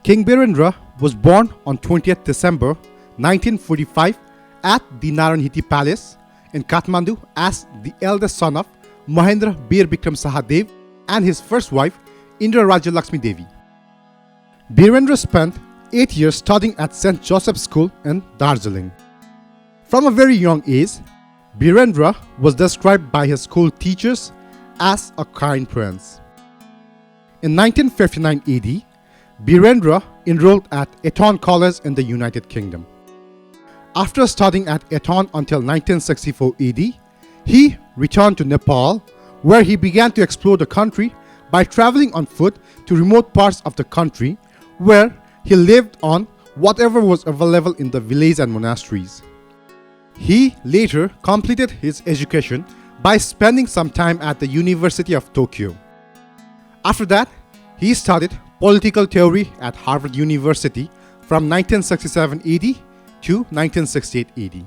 King Birendra was born on 20th December 1945 at the Naranhiti Palace in Kathmandu as the eldest son of Mahendra Bir Bikram Sahadev and his first wife Indra Raja Lakshmi Devi. Birendra spent 8 years studying at St. Joseph's School in Darjeeling. From a very young age, Birendra was described by his school teachers as a kind prince. In 1959 AD, Birendra enrolled at Eton College in the United Kingdom. After studying at Eton until 1964 AD, he returned to Nepal, where he began to explore the country by traveling on foot to remote parts of the country, where he lived on whatever was available in the villages and monasteries. He later completed his education by spending some time at the University of Tokyo. After that, he studied political theory at Harvard University from 1967 AD to 1968 AD.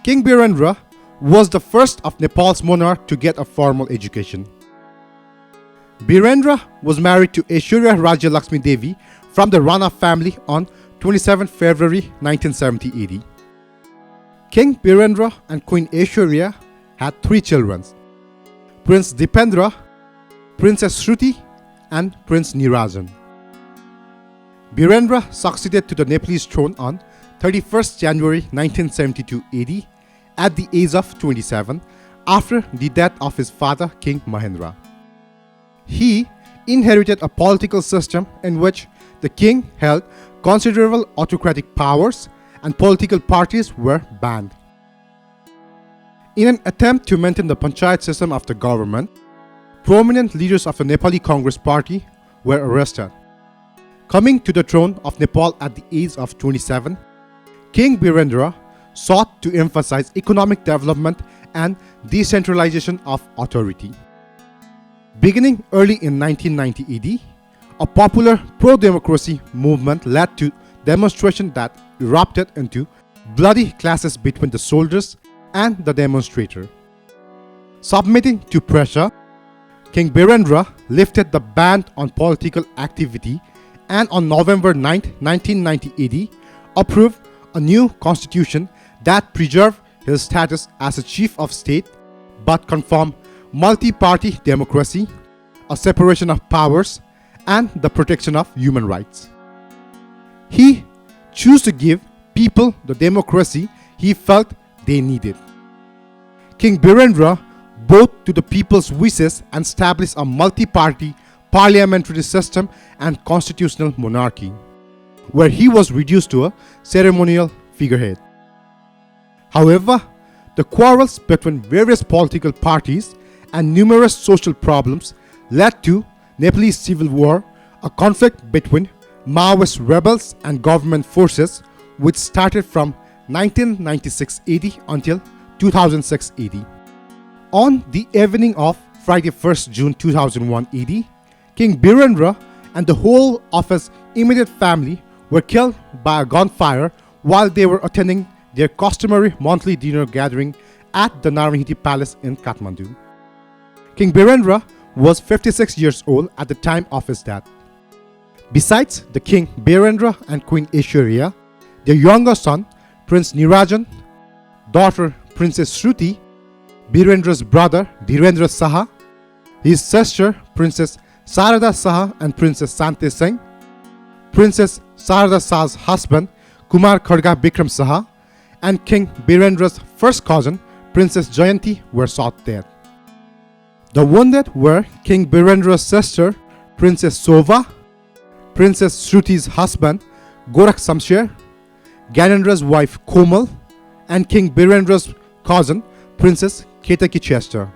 King Birendra was the first of Nepal's monarchs to get a formal education. Birendra was married to Aishwarya Raja Lakshmi Devi from the Rana family on 27 February 1970 AD. King Birendra and Queen Aishwarya had 3 children: Prince Dipendra, Princess Shruti, and Prince Nirajan. Birendra succeeded to the Nepalese throne on 31st January 1972 AD at the age of 27 after the death of his father King Mahendra. He inherited a political system in which the king held considerable autocratic powers and political parties were banned. In an attempt to maintain the panchayat system of the government, prominent leaders of the Nepali Congress Party were arrested. Coming to the throne of Nepal at the age of 27, King Birendra sought to emphasize economic development and decentralization of authority. Beginning early in 1990 AD, a popular pro-democracy movement led to demonstrations that erupted into bloody clashes between the soldiers and the demonstrators. Submitting to pressure, King Birendra lifted the ban on political activity and on November 9, 1990 AD, approved a new constitution that preserved his status as a chief of state but confirmed multi-party democracy, a separation of powers, and the protection of human rights. He chose to give people the democracy he felt they needed. King Birendra bowed to the people's wishes and established a multi-party parliamentary system and constitutional monarchy, where he was reduced to a ceremonial figurehead. However, the quarrels between various political parties and numerous social problems led to Nepalese civil war, a conflict between Maoist rebels and government forces which started from 1996 AD until 2006 AD. On the evening of Friday 1st June 2001 AD, King Birendra and the whole of his immediate family were killed by a gunfire while they were attending their customary monthly dinner gathering at the Naranhiti Palace in Kathmandu. King Birendra was 56 years old at the time of his death. Besides the King Birendra and Queen Aishwarya, their younger son, Prince Nirajan, daughter Princess Shruti, Birendra's brother Dhirendra Saha, his sister Princess Sarada Saha and Princess Sante Singh, Princess Sarada Saha's husband Kumar Khadga Bikram Saha, and King Birendra's first cousin Princess Jayanti were shot dead. The wounded were King Birendra's sister Princess Sova, Princess Shruti's husband Gorakh Samsher, Gyanendra's wife Komal, and King Birendra's cousin Princess Ketaki Chester.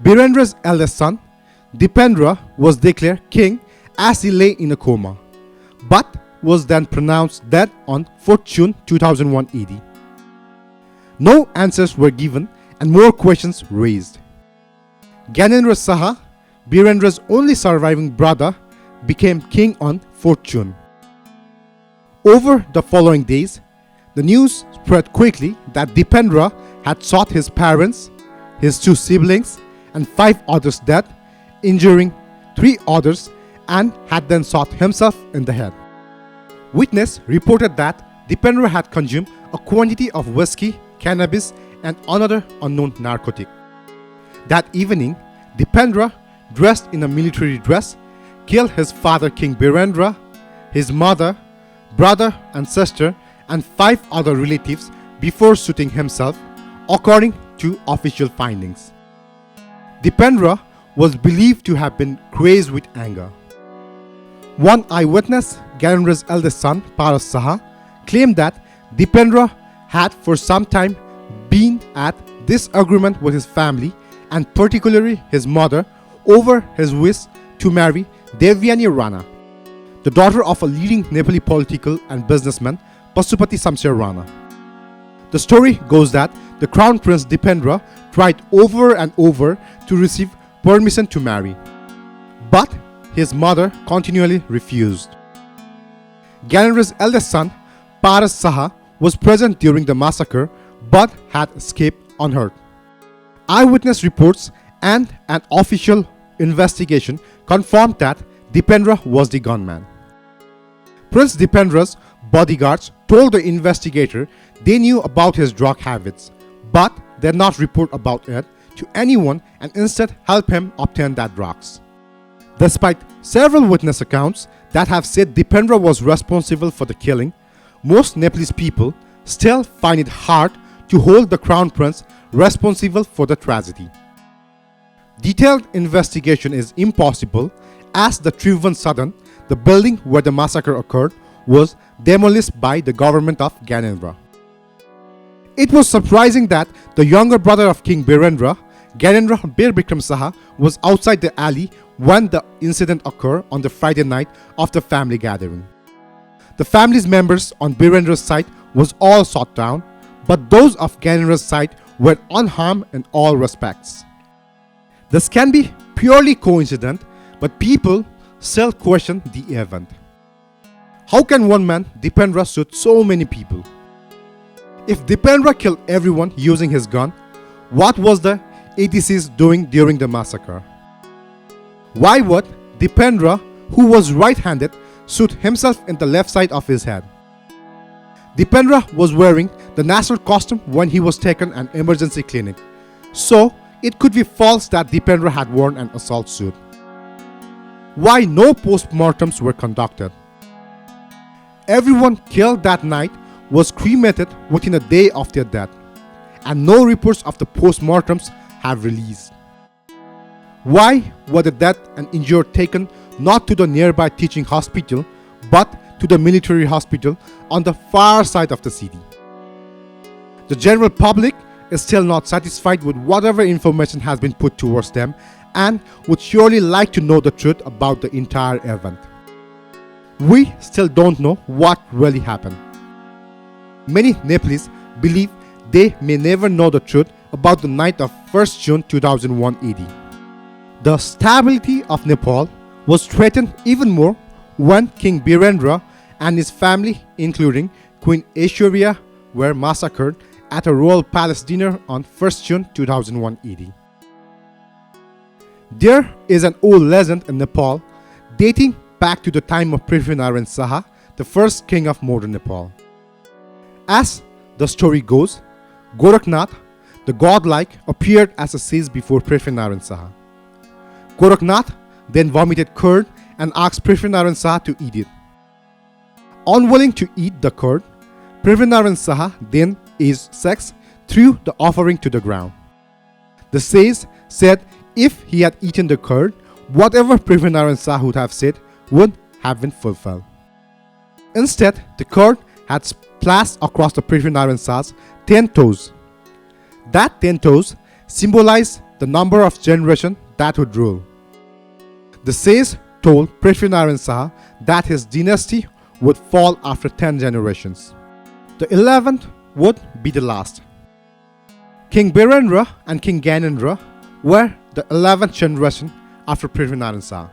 Birendra's eldest son Dipendra was declared king as he lay in a coma, but was then pronounced dead on 4th June 2001 AD. No answers were given and more questions raised. Gyanendra Saha, Birendra's only surviving brother, became king on 4th June. Over the following days, the news spread quickly that Dipendra had shot his parents, his 2 siblings, and 5 others dead, injuring 3 others, and had then shot himself in the head. Witness reported that Dipendra had consumed a quantity of whiskey, cannabis, and another unknown narcotic. That evening, Dipendra, dressed in a military dress, killed his father King Birendra, his mother, brother and sister, and 5 other relatives before shooting himself, according to official findings. Dipendra was believed to have been crazed with anger. One eyewitness, Gyanendra's eldest son, Paras Shah, claimed that Dipendra had for some time been at disagreement with his family and particularly his mother over his wish to marry Devyani Rana, the daughter of a leading Nepali political and businessman, Pasupati Samsher Rana. The story goes that the Crown Prince Dipendra tried over and over to receive permission to marry, but his mother continually refused. Gyanendra's eldest son, Paras Shah, was present during the massacre but had escaped unhurt. Eyewitness reports and an official investigation confirmed that Dipendra was the gunman. Prince Dipendra's bodyguards told the investigator they knew about his drug habits, but did not report about it to anyone and instead help him obtain that drugs. Despite several witness accounts that have said Dipendra was responsible for the killing, most Nepalese people still find it hard to hold the Crown Prince responsible for the tragedy. Detailed investigation is impossible as the Tribhuvan Sadan, the building where the massacre occurred, was demolished by the government of Gyanendra. It was surprising that the younger brother of King Birendra, Birendra Bir Bikram Shah, was outside the alley when the incident occurred on the Friday night of the family gathering. The family's members on Birendra's side was all shot down, but those of Gyanendra's side were unharmed in all respects. This can be purely coincident, but people still question the event. How can one man, Dipendra, shoot so many people? If Dipendra killed everyone using his gun, what was the ATCs doing during the massacre? Why would Dipendra, who was right-handed, shoot himself in the left side of his head? Dipendra was wearing the national costume when he was taken an emergency clinic, so it could be false that Dipendra had worn an assault suit. Why no post-mortems were conducted? Everyone killed that night was cremated within a day of their death, and no reports of the post-mortems have released. Why were the dead and injured taken not to the nearby teaching hospital but to the military hospital on the far side of the city? The general public is still not satisfied with whatever information has been put towards them and would surely like to know the truth about the entire event. We still don't know what really happened. Many Nepalese believe they may never know the truth about the night of 1st June 2001 AD. The stability of Nepal was threatened even more when King Birendra and his family, including Queen Aishwarya, were massacred at a royal palace dinner on 1st June 2001 AD. There is an old legend in Nepal dating back to the time of Prithvinarayan Saha, the first king of modern Nepal. As the story goes, Gorakhnath, the godlike, appeared as a sage before Prithvinarayan Saha. Gorakhnath then vomited curd and asked Prithvinarayan Saha to eat it. Unwilling to eat the curd, Prithvinarayan Saha then aged sex threw the offering to the ground. The sage said if he had eaten the curd, whatever Prithvinarayan Saha would have said would have been fulfilled. Instead, the curd had splashed across the Prithvinarayan Saha's 10 toes. That 10 toes symbolized the number of generations that would rule. The sage told Prithvinarayan Saha that his dynasty would fall after 10 generations. The 11th would be the last. King Birendra and King Gyanendra were the 11th generation after Prithvinarayan Saha.